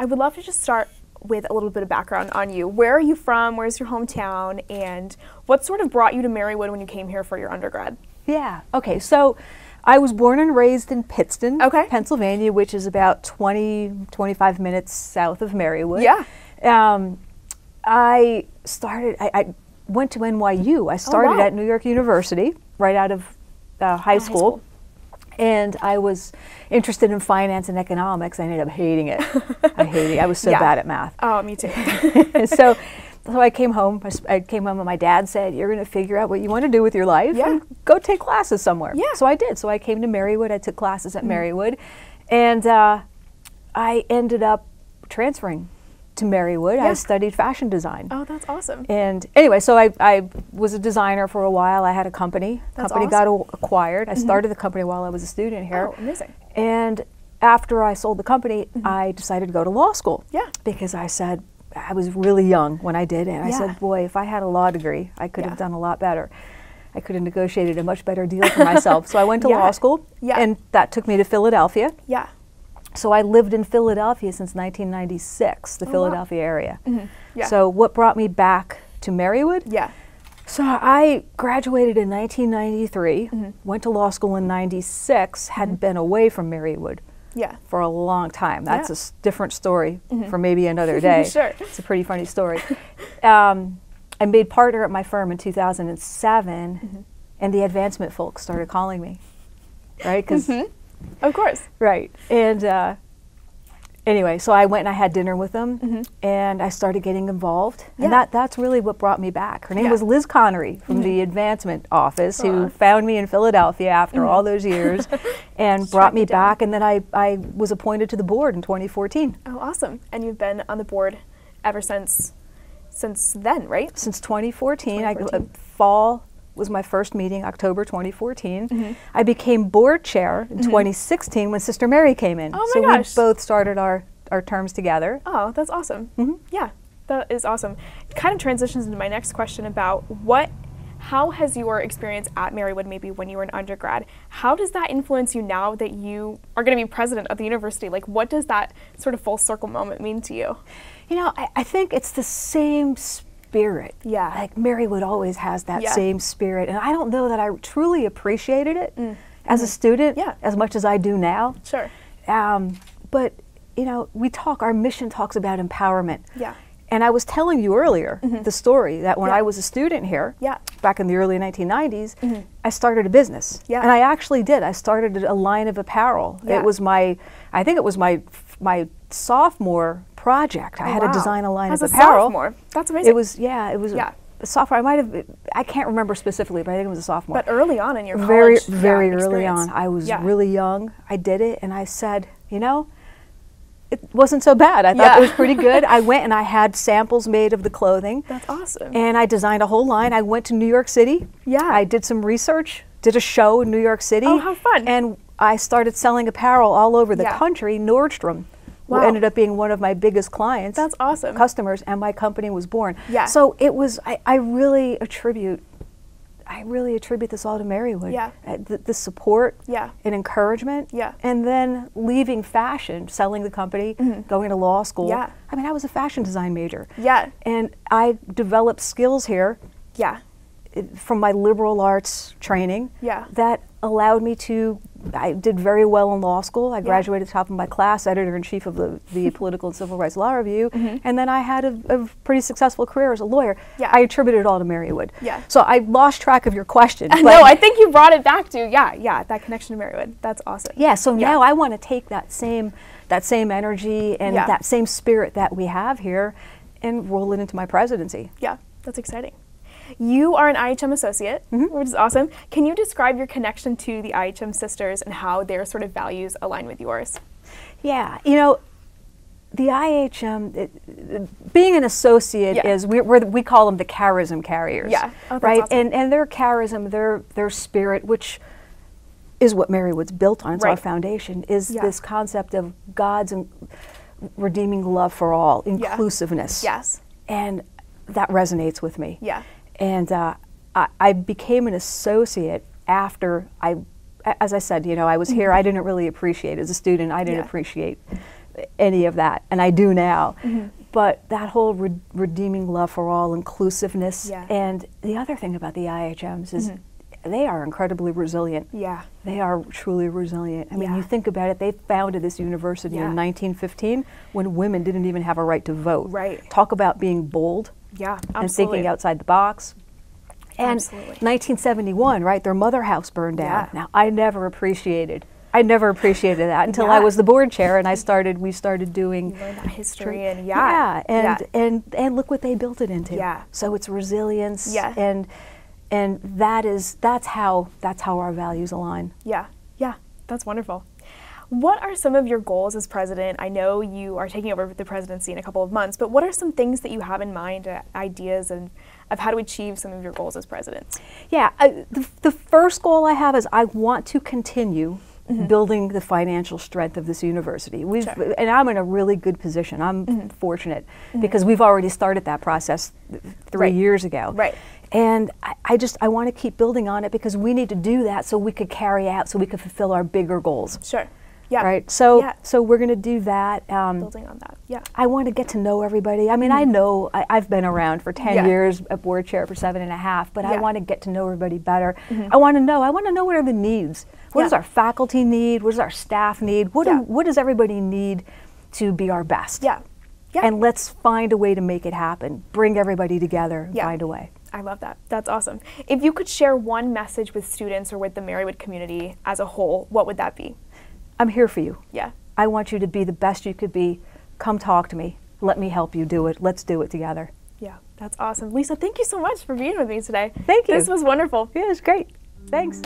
I would love to just start with a little bit of background on you. Where are you from? Where's your hometown? And what sort of brought you to Marywood when you came here for your undergrad? Yeah, okay, so I was born and raised in Pittston, Pennsylvania, which is about 25 minutes south of Marywood. Yeah. I went to NYU. I started at New York University right out of high school. And I was interested in finance and economics. I ended up hating it. I hated it. I was so bad at math. Oh, me too. so I came home. I came home and my dad said, "You're going to figure out what you want to do with your life and go take classes somewhere." Yeah. So I did. So I came to Marywood. I took classes at Marywood. And I ended up transferring to Marywood. I studied fashion design. Oh, that's awesome. And anyway, so I was a designer for a while. I had a company. Company got acquired. I started the company while I was a student here. Oh, amazing. And after I sold the company, I decided to go to law school. Yeah. Because I said, I was really young when I did it. And I said, boy, if I had a law degree, I could have done a lot better. I could have negotiated a much better deal for myself. So I went to law school, and that took me to Philadelphia. Yeah. So I lived in Philadelphia since 1996, the Philadelphia area. So what brought me back to Marywood? Yeah. So I graduated in 1993, went to law school in 96, had been away from Marywood for a long time. That's a different story for maybe another day. Sure. It's a pretty funny story. I made partner at my firm in 2007, and the advancement folks started calling me, right? 'Cause of course. Right. And anyway, so I went and I had dinner with them, and I started getting involved. And that's really what brought me back. Her name was Liz Connery from the advancement office, who found me in Philadelphia after all those years and brought me back. And then I was appointed to the board in 2014. Oh, awesome. And you've been on the board ever since then, right? Since 2014. Fall was my first meeting, October 2014. I became board chair in 2016 when Sister Mary came in. Oh my gosh. So we both started our terms together. Oh, that's awesome. Yeah, that is awesome. It kind of transitions into my next question about how has your experience at Marywood, maybe when you were an undergrad, how does that influence you now that you are going to be president of the university? Like, what does that sort of full circle moment mean to you? You know, I think it's the same spirit. Yeah. Like Marywood always has that same spirit. And I don't know that I truly appreciated it as a student as much as I do now. Sure. But, you know, our mission talks about empowerment. Yeah. And I was telling you earlier the story that when I was a student here, back in the early 1990s, I started a business. Yeah. And I actually did. I started a line of apparel. Yeah. It was I think it was my sophomore project. I had to design a line of apparel. Sophomore. That's amazing. It was a sophomore. I can't remember specifically, but I think it was a sophomore. But early on in your college very early on. I was really young. I did it, and I said, you know, it wasn't so bad. I thought it was pretty good. I went and I had samples made of the clothing. That's awesome. And I designed a whole line. I went to New York City. Yeah. I did some research, did a show in New York City. Oh, how fun. And I started selling apparel all over the country. Nordstrom who ended up being one of my biggest clients. That's awesome. Customers, and my company was born. Yeah. So it was, I really attribute this all to Marywood. Yeah. The support and encouragement. Yeah. And then leaving fashion, selling the company, going to law school. Yeah. I mean, I was a fashion design major. Yeah. And I developed skills here. Yeah. From my liberal arts training. Yeah. That allowed me to, I did very well in law school. I graduated top of my class, editor-in-chief of the Political and Civil Rights Law Review, and then I had a pretty successful career as a lawyer. Yeah. I attributed it all to Marywood. Yeah. So I lost track of your question. No, I think you brought it back to, that connection to Marywood. That's awesome. Yeah, so now I want to take that same energy and that same spirit that we have here and roll it into my presidency. Yeah, that's exciting. You are an IHM associate, which is awesome. Can you describe your connection to the IHM sisters and how their sort of values align with yours? Yeah, you know, the IHM, being an associate is, we call them the charism carriers. Yeah, right? Awesome. And their charism, their spirit, which is what Marywood's built on, it's our foundation, is this concept of God's redeeming love for all, inclusiveness. Yes. And that resonates with me. Yeah. And I became an associate after as I said, you know, I was here, I didn't really appreciate, as a student, I didn't appreciate any of that, and I do now. But that whole redeeming love for all, inclusiveness, and the other thing about the IHMs is they are incredibly resilient. Yeah. They are truly resilient. I mean, you think about it, they founded this university in 1915 when women didn't even have a right to vote. Right. Talk about being bold and thinking outside the box. And 1971, right, their mother house burned down. Now, I never appreciated that until I was the board chair and we started doing you learned that history and and look what they built it into. Yeah. So it's resilience and that's how our values align. Yeah. Yeah. That's wonderful. What are some of your goals as president? I know you are taking over the presidency in a couple of months, but what are some things that you have in mind, ideas of how to achieve some of your goals as president? Yeah, the first goal I have is I want to continue building the financial strength of this university. And I'm in a really good position. I'm fortunate because we've already started that process 3 years ago. Right. And I want to keep building on it because we need to do that so we could fulfill our bigger goals. Sure. Yeah. Right. So we're going to do that. Building on that. Yeah. I want to get to know everybody. I mean, I know I've been around for 10 years, a board chair for 7.5, but I want to get to know everybody better. I want to know what are the needs. What does our faculty need? What does our staff need? What does everybody need to be our best? Yeah. Yeah. And let's find a way to make it happen. Bring everybody together and find a way. I love that. That's awesome. If you could share one message with students or with the Marywood community as a whole, what would that be? I'm here for you. Yeah. I want you to be the best you could be. Come talk to me. Let me help you do it. Let's do it together. Yeah, that's awesome. Lisa, thank you so much for being with me today. Thank you. This was wonderful. Yeah, it was great. Thanks.